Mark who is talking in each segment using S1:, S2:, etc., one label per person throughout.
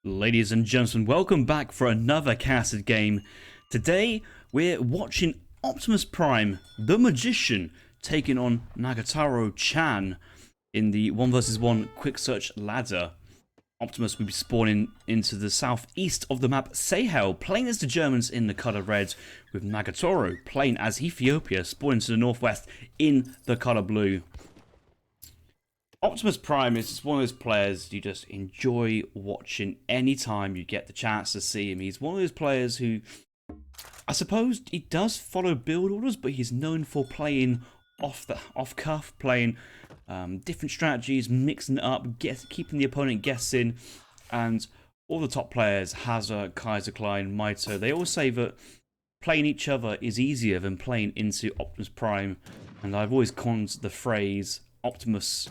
S1: Ladies and gentlemen, welcome back for another casted game. Today, we're watching Optimus Prime, the Magician, taking on Nagatoro-chan in the 1 vs 1 quick search ladder. Optimus will be spawning into the southeast of the map Sahel, playing as the Germans in the colour red, with Nagatoro playing as Ethiopia, spawning to the northwest in the colour blue. Optimus Prime is just one of those players you just enjoy watching anytime you get the chance to see him. He's one of those players who, I suppose, he does follow build orders, but he's known for playing off cuff, playing different strategies, mixing it up, keeping the opponent guessing. And all the top players, Hazard, Kaiser Klein, Maito, they all say that playing each other is easier than playing into Optimus Prime. And I've always coined the phrase, Optimus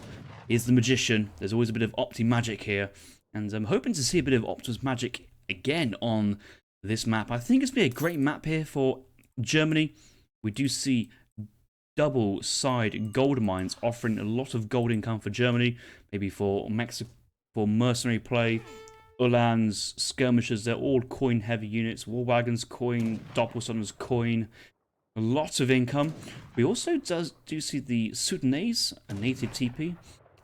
S1: is the magician. There's always a bit of Opti-magic here, and I'm hoping to see a bit of Optimus magic again on this map. I think it's been a great map here for Germany. We do see double side gold mines offering a lot of gold income for Germany, maybe for Mexico, for mercenary play, uhlans, skirmishers. They're all coin heavy units. War wagons coin, doppelstunners coin. A lot of income. We also do see the Sudanese, a native TP,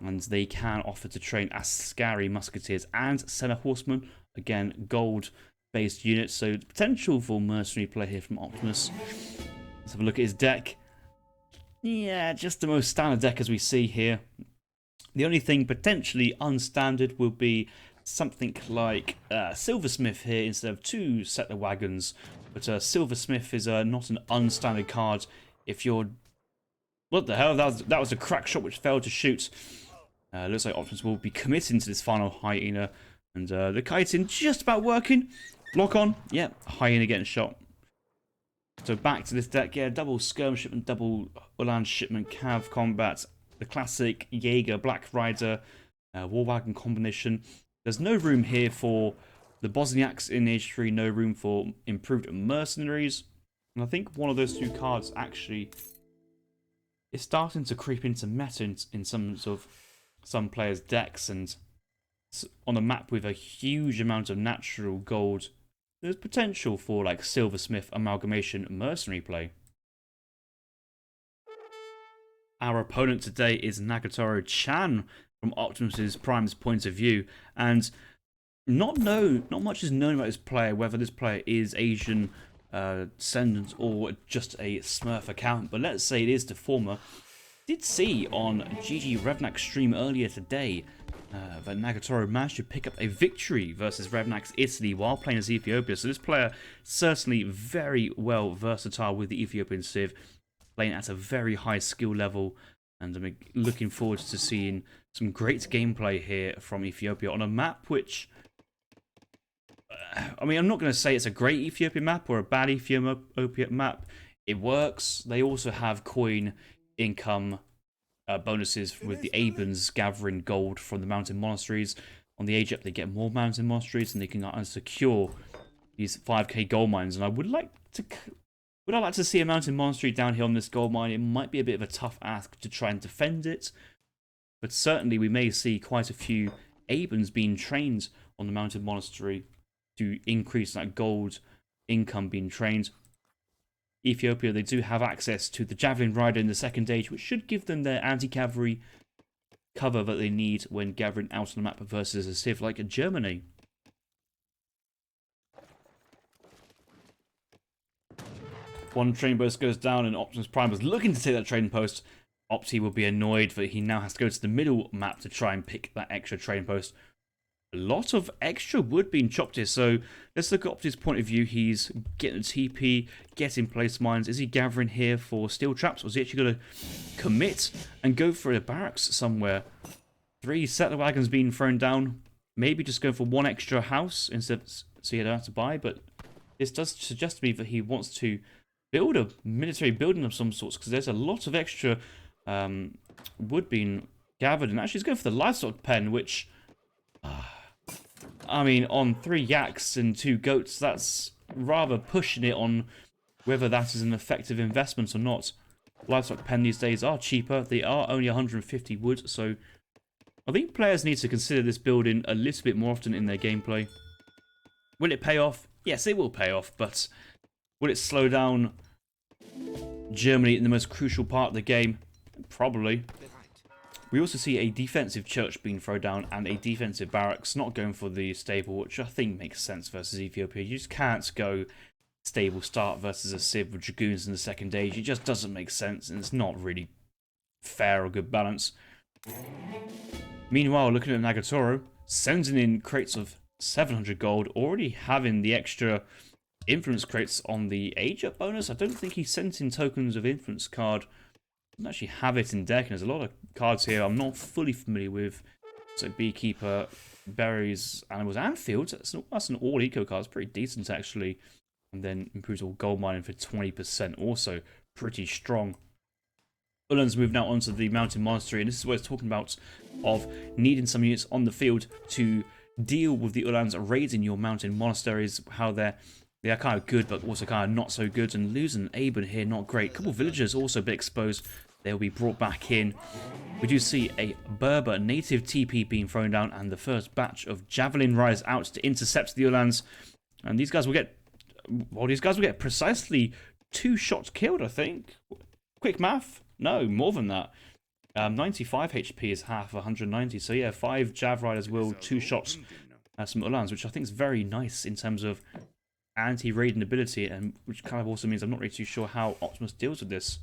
S1: and they can offer to train Askari musketeers and semi-horsemen. Again, gold-based units, so potential for mercenary play here from Optimus. Let's have a look at his deck. Yeah, just the most standard deck as we see here. The only thing potentially unstandard will be something like Silversmith here instead of 2 settler wagons. But Silversmith is not an unstandard card if you're... What the hell? That was a crack shot which failed to shoot. Looks like Optimus will be committing to this final hyena. And the kiting just about working. Lock on. Yep, hyena getting shot. So back to this deck. Yeah, double skirmish shipment, double uhlan shipment, cav combat. The classic Jaeger, Black Rider, war wagon combination. There's no room here for the Bosniaks in Age 3, no room for improved mercenaries. And I think one of those two cards actually is starting to creep into meta in some players' decks. And on a map with a huge amount of natural gold, there's potential for like Silversmith amalgamation mercenary play. Our opponent today is Nagatoro-chan from Optimus Prime's point of view, and not much is known about this player, whether this player is Asian descendant or just a Smurf account, but let's say it is the former. Did see on GG Revnak's stream earlier today that Nagatoro managed to pick up a victory versus Revnak's Italy while playing as Ethiopia, so this player certainly very well versatile with the Ethiopian Civ, playing at a very high skill level, and I'm looking forward to seeing some great gameplay here from Ethiopia on a map which... I mean, I'm not going to say it's a great Ethiopia map or a bad Ethiopia map. It works. They also have coin income bonuses with the Abans gathering gold from the mountain monasteries. On the age up, they get more mountain monasteries, and they can secure these 5k gold mines. And I would like to see a mountain monastery down here on this gold mine. It might be a bit of a tough ask to try and defend it, but certainly we may see quite a few Abans being trained on the mountain monastery to increase that gold income being trained. Ethiopia, they do have access to the Javelin Rider in the second age, which should give them their anti-cavalry cover that they need when gathering out on the map versus a civ like Germany. One trading post goes down and Optimus Prime was looking to take that trading post. Opti will be annoyed that he now has to go to the middle map to try and pick that extra trading post. A lot of extra wood being chopped here, so let's look at Opti's point of view. He's getting a TP, getting place mines. Is he gathering here for steel traps, or is he actually going to commit and go for a barracks somewhere? 3 settler wagons being thrown down. Maybe just go for 1 extra house instead, so you don't have to buy, but this does suggest to me that he wants to build a military building of some sorts, because there's a lot of extra wood being gathered, and actually he's going for the livestock pen, which... I mean, on 3 yaks and 2 goats, that's rather pushing it on whether that is an effective investment or not. Livestock pen these days are cheaper. They are only 150 wood, so I think players need to consider this building a little bit more often in their gameplay. Will it pay off? Yes, it will pay off, but will it slow down Germany in the most crucial part of the game? Probably. We also see a defensive church being thrown down and a defensive barracks, not going for the stable, which I think makes sense versus Ethiopia. You just can't go stable start versus a civ with dragoons in the second age. It just doesn't make sense, and it's not really fair or good balance. Meanwhile, looking at Nagatoro, sending in crates of 700 gold, already having the extra influence crates on the age up bonus. I don't think he sent in tokens of influence card. Doesn't actually have it in deck, and there's a lot of cards here I'm not fully familiar with. So Beekeeper, Berries, Animals, and Fields. That's an all eco card. It's pretty decent actually. And then improves all gold mining for 20%. Also pretty strong. Uhlan's moved now onto the Mountain Monastery, and this is what it's talking about of needing some units on the field to deal with the Uhlans raiding your mountain monasteries, how they are kind of good but also kind of not so good, and losing Aben here, not great. A couple of villagers also a bit exposed. They'll be brought back in. We do see a Berber native TP being thrown down, and the first batch of Javelin Rise out to intercept the Uhlans. And these guys will get, well, precisely 2 shots killed, I think. Quick math? No, more than that. 95 HP is half 190, so yeah, 5 Jav Riders will 2 shots some Uhlans, which I think is very nice in terms of anti-raiding ability, and which kind of also means I'm not really too sure how Optimus deals with this.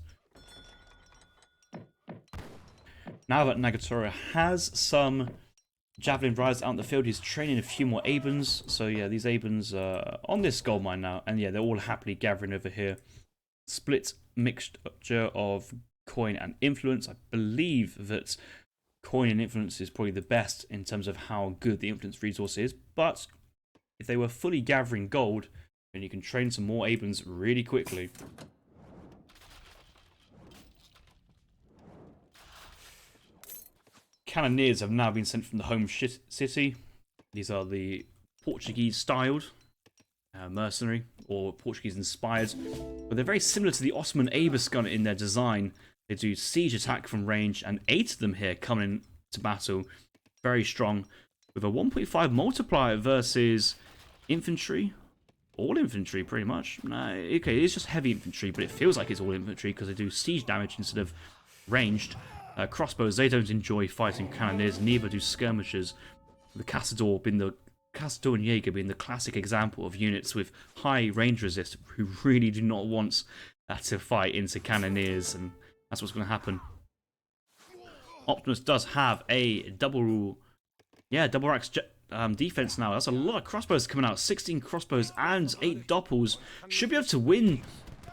S1: Now that Nagatoro has some Javelin Riders out in the field, he's training a few more Abens. So yeah, these Abens are on this gold mine now, and yeah, they're all happily gathering over here. Split mixture of coin and influence. I believe that coin and influence is probably the best in terms of how good the influence resource is, but if they were fully gathering gold, then you can train some more Abens really quickly. Cannoneers have now been sent from the home city. These are the Portuguese-styled mercenary, or Portuguese-inspired, but they're very similar to the Ottoman Abus gun in their design. They do siege attack from range, and 8 of them here coming to battle. Very strong, with a 1.5 multiplier versus infantry. All infantry, pretty much. Okay, it's just heavy infantry, but it feels like it's all infantry because they do siege damage instead of ranged. Crossbows, they don't enjoy fighting cannoneers, neither do skirmishers. The Castador and Jaeger being the classic example of units with high range resist who really do not want to fight into cannoneers, and that's what's going to happen. Optimus does have a double racks defense now. That's a lot of crossbows coming out. 16 crossbows and 8 doppels. Should be able to win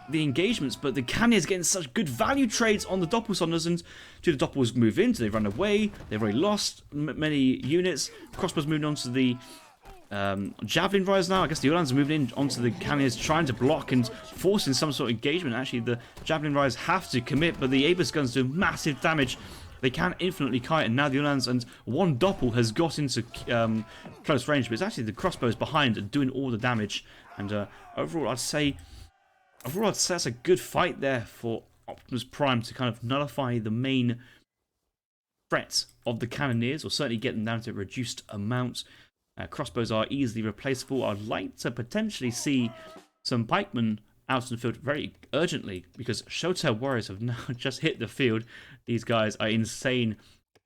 S1: the engagements, but the cannoneers getting such good value trades on the doppelsonders, and do the doppels move in? Do they run away? They've already lost many units. Crossbows moving on to the Javelin Rise now. I guess the Uhlans are moving in onto the cannoneers, trying to block and forcing some sort of engagement. Actually, the Javelin Rise have to commit, but the Abus guns do massive damage. They can infinitely kite, and now the Uhlans and 1 doppel has got into close range, but it's actually the crossbows behind doing all the damage. And overall, I'd say that's a good fight there for Optimus Prime to kind of nullify the main threat of the cannoneers, or certainly get them down to a reduced amount. Crossbows are easily replaceable. I'd like to potentially see some pikemen out in the field very urgently, because shotel warriors have now just hit the field. These guys are insane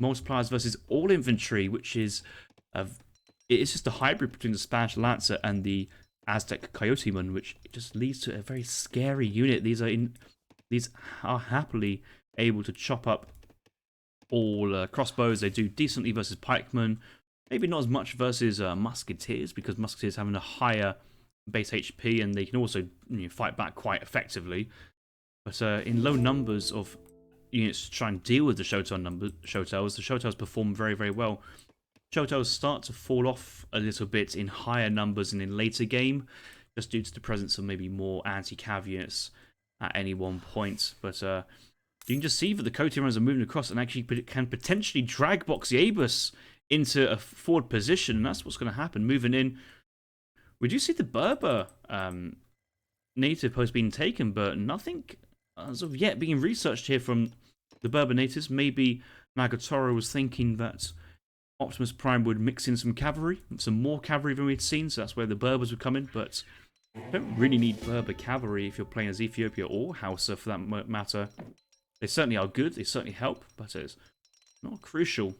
S1: multipliers versus all infantry, which is it's just a hybrid between the Spanish Lancer and the Aztec Coyoteman, which just leads to a very scary unit. These are happily able to chop up all crossbows. They do decently versus pikemen. Maybe not as much versus musketeers, because musketeers having a higher base HP, and they can also fight back quite effectively. But in low numbers of units to try and deal with the shotels, the shotels perform very, very well. Shotels start to fall off a little bit in higher numbers and in later game, just due to the presence of maybe more anti-cav units at any one point. But you can just see that the Coyote runners are moving across and actually can potentially drag box the Abus into a forward position, and that's what's going to happen. Moving in, we do see the Berber native post being taken, but nothing as of yet being researched here from the Berber natives. Maybe Nagatoro was thinking that Optimus Prime would mix in some cavalry, some more cavalry than we'd seen, so that's where the Berbers would come in, but you don't really need Berber cavalry if you're playing as Ethiopia or Hausa for that matter. They certainly are good, they certainly help, but it's not crucial.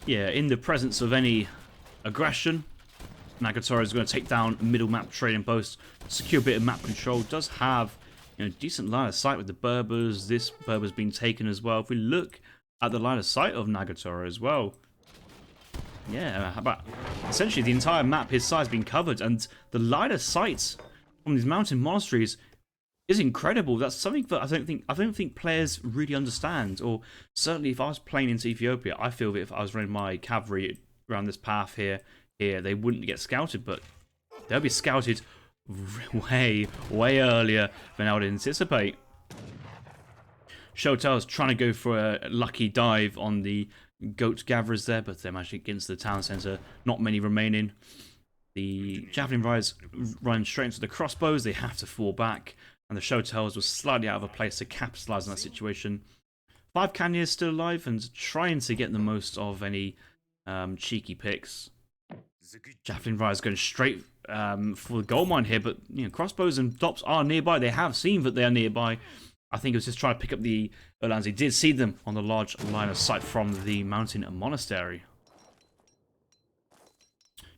S1: Yeah, in the presence of any aggression, Nagatoro is going to take down a middle map trading post, secure a bit of map control, does have decent line of sight with the Berbers. This Berber's been taken as well. If we look at the line of sight of Nagatoro as well, yeah, how about essentially the entire map, his side's been covered, and the line of sight from these mountain monasteries is incredible. That's something that I don't think players really understand, or certainly if I was playing into Ethiopia, I feel that if I was running my cavalry around this path here, they wouldn't get scouted, but they'll be scouted way earlier than I would anticipate. Shotel's trying to go for a lucky dive on the goat gatherers there, but they're actually against the town centre. Not many remaining. The javelin riders run straight into the crossbows. They have to fall back, and the Shotels were slightly out of a place to capitalise on that situation. 5 Canniers still alive and trying to get the most of any cheeky picks. Javelin riders going straight for the gold mine here, but crossbows and dops are nearby. They have seen that they are nearby. I think it was just trying to pick up the uhlans. He did see them on the large line of sight from the mountain monastery.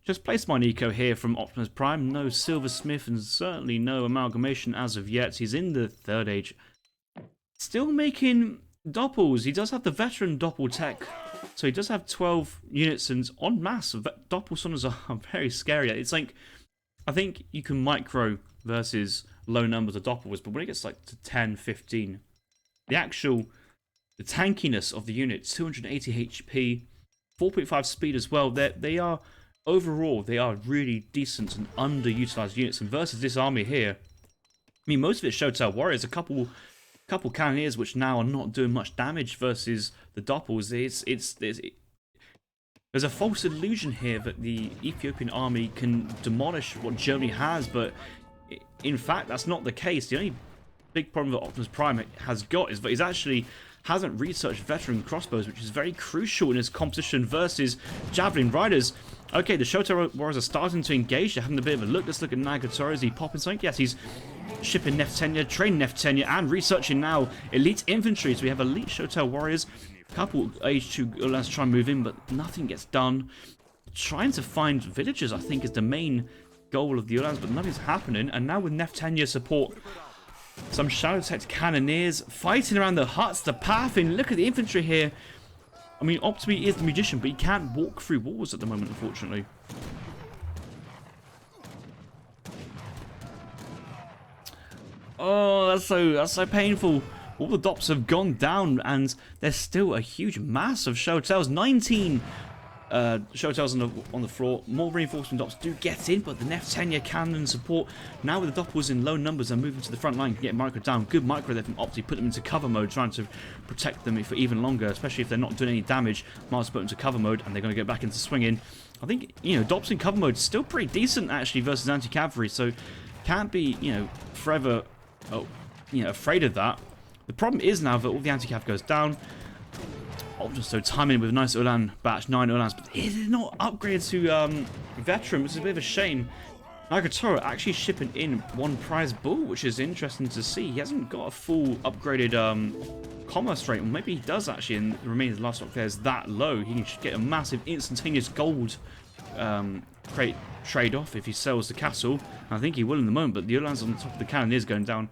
S1: Just placed my Nico here from Optimus Prime. No silversmith and certainly no amalgamation as of yet. He's in the 3rd age. Still making doppels. He does have the veteran doppel tech. So he does have 12 units, and en masse, doppelsunners are very scary. It's like, I think you can micro versus low numbers of doppels, but when it gets like to 10, 15, the tankiness of the unit, 280 HP, 4.5 speed as well, overall, they are really decent and underutilized units, and versus this army here, I mean, most of it's Shotel warriors, a couple cannoneers which now are not doing much damage versus the doppels. There's a false illusion here that the Ethiopian army can demolish what Germany has, but in fact that's not the case. The only big problem that Optimus Prime has got is that he actually hasn't researched veteran crossbows, which is very crucial in his competition versus javelin riders. Okay, the Shotel warriors are starting to engage. They're having a bit of a look. Let's look at Nagatoro. Is he popping something? Yes, he's shipping neftenya, training neftenya, and researching now elite infantry. So we have elite Shotel warriors. A couple age 2 uhlans try and move in, but nothing gets done. Trying to find villagers, I think, is the main goal of the uhlans, but nothing's happening. And now with neftenya support, some shadow tech cannoneers fighting around the huts, the pathing. Look at the infantry here. I mean, Opti is the magician, but he can't walk through walls at the moment, unfortunately. Oh, that's so painful. All the dops have gone down, and there's still a huge mass of Shotels. 19 Shotels on the floor. More reinforcement dops do get in, but the neftenya cannon support, now with the doppels in low numbers, are moving to the front line, can get micro down. Good micro there from Opti, put them into cover mode, trying to protect them for even longer, especially if they're not doing any damage. Miles put them into cover mode, and they're going to get back into swinging. I think, dops in cover mode is still pretty decent, actually, versus anti-cavalry, so can't be, forever, afraid of that. The problem is now that all the anti-cav goes down. Optimus so timing with a nice uhlan batch, 9 uhlans, but it is not upgraded to veteran, which is a bit of a shame. Nagatoro actually shipping in 1 prize bull, which is interesting to see. He hasn't got a full upgraded commerce rate, or maybe he does actually, and the remaining last stock there is that low. He can get a massive instantaneous gold crate trade-off if he sells the castle. I think he will in the moment, but the uhlans on the top of the cannoneers going down.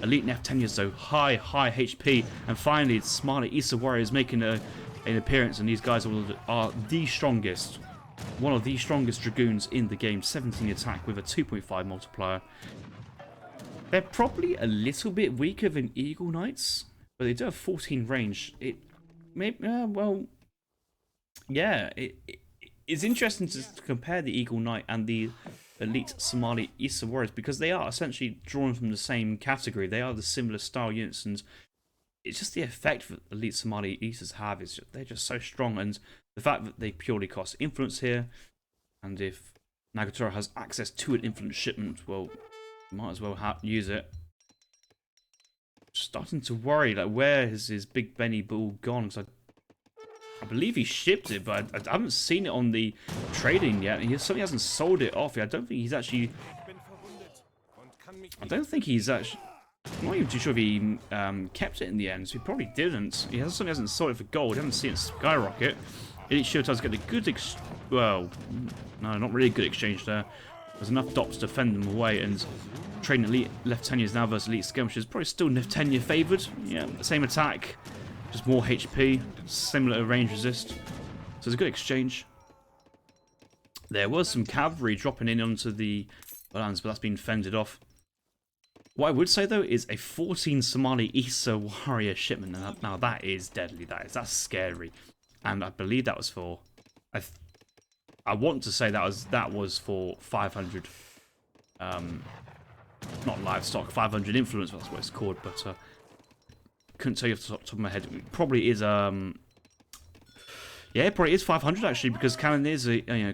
S1: Elite Neftenyas though, high HP, and finally the Somali Issa warriors making an appearance, and these guys are the strongest, one of the strongest dragoons in the game. 17 attack with a 2.5 multiplier. They're probably a little bit weaker than Eagle Knights, but they do have 14 range. It's interesting to compare the Eagle Knight and the elite Somali Issa warriors, because they are essentially drawn from the same category. They are the similar style units, and it's just the effect that elite Somali Issas have. They're just so strong, and the fact that they purely cost influence here, and if Nagatoro has access to an influence shipment, well, might as well use it. starting to worry, like, where is his Big Benny Bull gone? Because I believe he shipped it, but I haven't seen it on the trading yet. He certainly hasn't sold it off yet. I don't think he's actually... I don't think he's actually... I'm not even too sure if he kept it in the end, so he probably didn't. He certainly hasn't sold it for gold. I haven't seen it skyrocket. Elite Showtow's got a good well, no, not really a good exchange there. There's enough dots to fend them away, and trading Elite Neftenyas now versus Elite Skirmishers. Probably still Neftenya favoured. Yeah, same attack, just more HP, similar range resist. So it's a good exchange. There was some cavalry dropping in onto the lands, but that's been fended off. What I would say, though, is a 14 Somali Issa warrior shipment. Now that is deadly. That's scary. And I believe that was for... I want to say that was for 500... not livestock, 500 influence, that's what it's called, but... couldn't tell you off the top of my head. It probably is... yeah, it probably is 500, actually, because Cannoneers,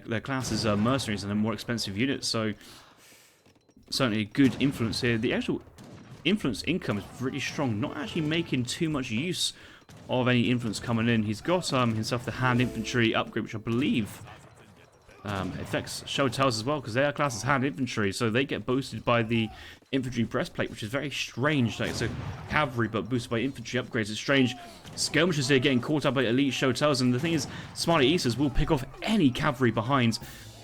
S1: their class is mercenaries and they're more expensive units, so... certainly a good influence here. The actual influence income is really strong. Not actually making too much use of any influence coming in. He's got himself the hand infantry upgrade, which I believe affects showtels as well, because they are classed as hand infantry, so they get boosted by the infantry breastplate, which is very strange. Like, so cavalry, but boosted by infantry upgrades. It's strange. Skirmishers here getting caught up by elite showtels, and the thing is, Somali Issas will pick off any cavalry behind.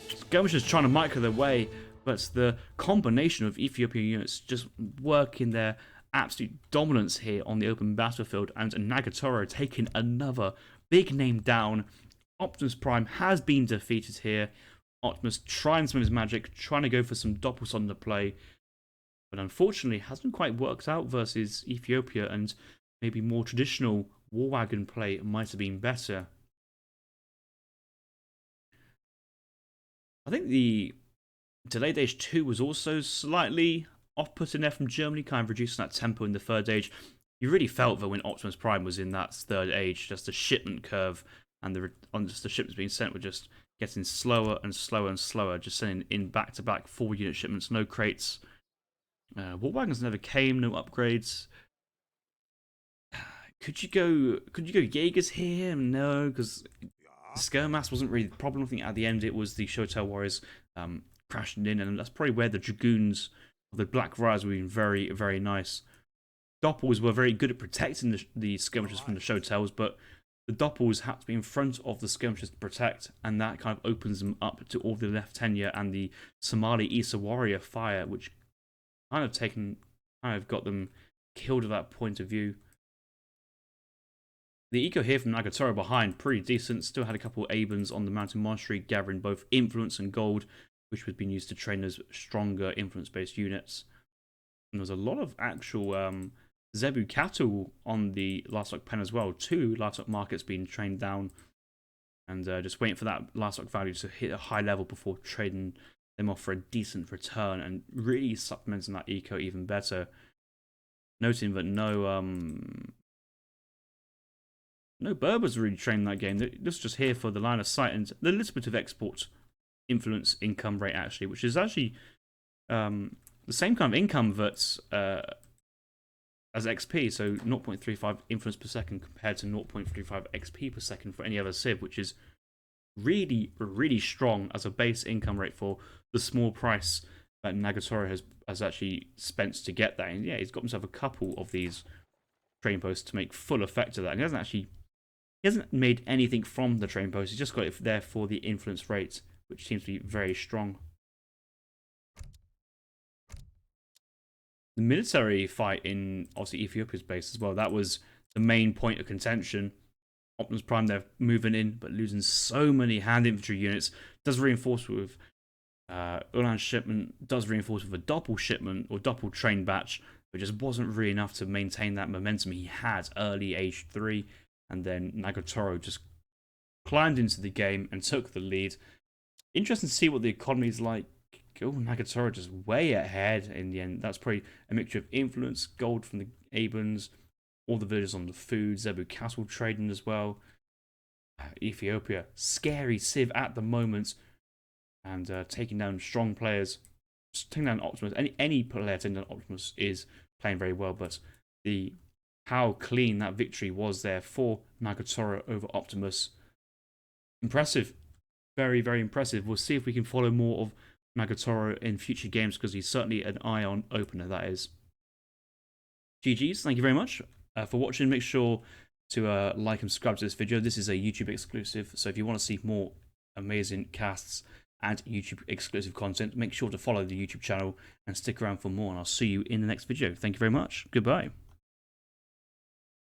S1: Skirmishers trying to micro their way. But the combination of Ethiopian units just working their absolute dominance here on the open battlefield, and Nagatoro taking another big name down. Optimus Prime has been defeated here. Optimus trying some of his magic, trying to go for some doppels on the play, but unfortunately hasn't quite worked out versus Ethiopia, and maybe more traditional war wagon play might have been better. I think the Delayed Age 2 was also slightly off-putting there from Germany, kind of reducing that tempo in the third age. You really felt that when Optimus Prime was in that third age, just the shipment curve and the shipments being sent were just getting slower and slower and slower, just sending in back-to-back 4-unit shipments, no crates. War wagons never came, no upgrades. Could you go Jaegers here? No, because Skirmass wasn't really the problem. I think at the end it was the Shotel Warriors crashing in, and that's probably where the Dragoons of the Black Riders were being very, very nice. Doppels were very good at protecting the skirmishers from the Showtels, but the Doppels had to be in front of the skirmishers to protect, and that kind of opens them up to all the Neftenya and the Somali Issa warrior fire, which kind of got them killed at that point of view. The eco here from Nagatoro behind, pretty decent. Still had a couple of Abens on the Mountain Monastery, gathering both influence and gold, which was being used to train those stronger influence-based units. And there was a lot of actual Zebu cattle on the livestock pen as well. 2 livestock markets being trained down, and just waiting for that livestock value to hit a high level before trading them off for a decent return, and really supplementing that eco even better. Noting that no Berbers really trained that game. They're just here for the line of sight and the little bit of export influence income rate, actually, which is actually the same kind of income that as XP, so 0.35 influence per second compared to 0.35 XP per second for any other civ, which is really, really strong as a base income rate for the small price that Nagatoro has actually spent to get that. And yeah, he's got himself a couple of these train posts to make full effect of that. And he hasn't made anything from the train post. He's just got it there for the influence rate, which seems to be very strong. The military fight in obviously Ethiopia's base as well, that was the main point of contention. Optimus Prime, they're moving in, but losing so many hand infantry units. Does reinforce with uhlan shipment, does reinforce with a doppel shipment or doppel train batch, but just wasn't really enough to maintain that momentum he had early Age 3. And then Nagatoro just climbed into the game and took the lead. Interesting to see what the economy is like. Oh, Nagatoro just way ahead in the end. That's probably a mixture of influence, gold from the Abens, all the villagers on the food, Zebu castle trading as well. Ethiopia, scary civ at the moment, and taking down strong players. Just taking down Optimus. Any player taking down Optimus is playing very well, but how clean that victory was there for Nagatoro over Optimus. Impressive. Very, very impressive. We'll see if we can follow more of Nagatoro in future games, because he's certainly an eye-on opener, that is. GG's, thank you very much for watching. Make sure to like and subscribe to this video. This is a YouTube exclusive, so if you want to see more amazing casts and YouTube exclusive content, make sure to follow the YouTube channel and stick around for more, and I'll see you in the next video. Thank you very much. Goodbye.